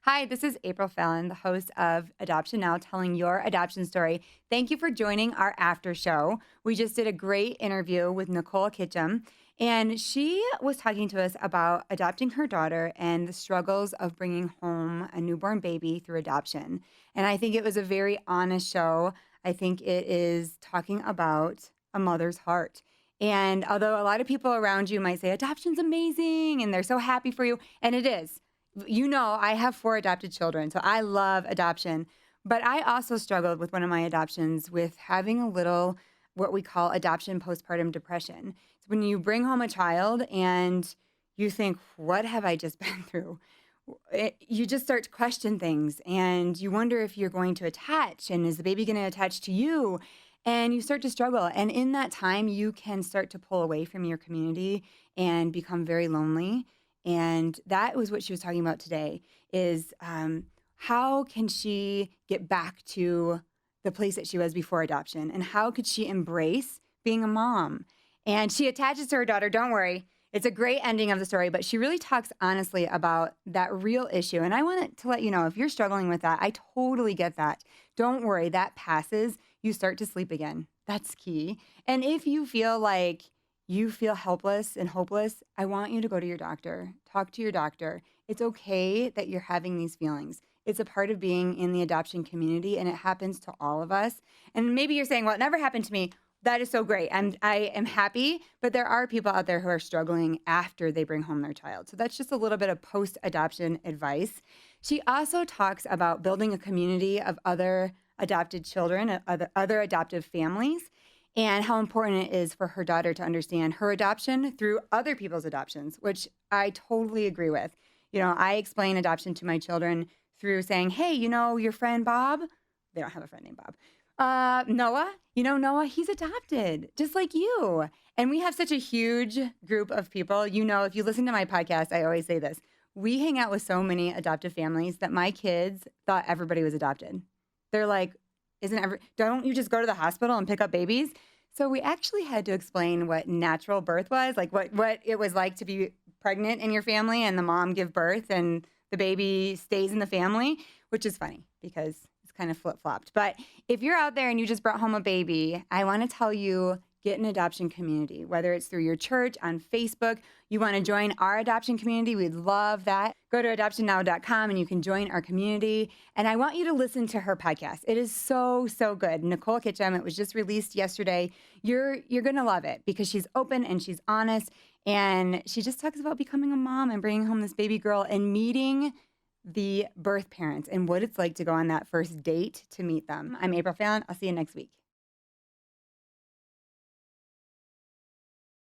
Hi, this is April Fallon, the host of Adoption Now, telling your adoption story. Thank you for joining our after show. We just did a great interview with Nicole Kitchum, and she was talking to us about adopting her daughter and the struggles of bringing home a newborn baby through adoption. And I think it was a very honest show. I think it is talking about a mother's heart. And although a lot of people around you might say adoption's amazing and they're so happy for you, and it is. You know, I have 4 adopted children, so I love adoption. But I also struggled with one of my adoptions with having a little what we call adoption postpartum depression. It's when you bring home a child and you think, what have I just been through? You just start to question things and you wonder if you're going to attach and is the baby going to attach to you? And you start to struggle. And in that time, you can start to pull away from your community and become very lonely. And that was what she was talking about today is how can she get back to the place that she was before adoption? And how could she embrace being a mom? And she attaches to her daughter. Don't worry. It's a great ending of the story, but she really talks honestly about that real issue. And I wanted to let you know if you're struggling with that, I totally get that. Don't worry, that passes. You start to sleep again. That's key. And if you feel like you feel helpless and hopeless, I want you to go to your doctor. Talk to your doctor. It's okay that you're having these feelings. It's a part of being in the adoption community, and it happens to all of us. And maybe you're saying, well, it never happened to me. That is so great. I am happy, but there are people out there who are struggling after they bring home their child. So that's just a little bit of post-adoption advice. She also talks about building a community of other adopted children, other adoptive families, and how important it is for her daughter to understand her adoption through other people's adoptions, which I totally agree with. You know, I explain adoption to my children through saying, hey, you know, your friend Bob, they don't have a friend named Bob. Noah, you know, Noah, he's adopted just like you. And we have such a huge group of people. You know, if you listen to my podcast, I always say this. We hang out with so many adoptive families that my kids thought everybody was adopted. They're like, don't you just go to the hospital and pick up babies? So we actually had to explain what natural birth was, like what it was like to be pregnant in your family and the mom give birth and the baby stays in the family, which is funny because it's kind of flip-flopped. But if you're out there and you just brought home a baby, I want to tell you, get an adoption community, whether it's through your church, on Facebook. You want to join our adoption community, we'd love that. Go to adoptionnow.com and you can join our community. And I want you to listen to her podcast. It is so, so good. Nicole Kitchum, it was just released yesterday. You're going to love it because she's open and she's honest. And she just talks about becoming a mom and bringing home this baby girl and meeting the birth parents and what it's like to go on that first date to meet them. I'm April Fallon. I'll see you next week.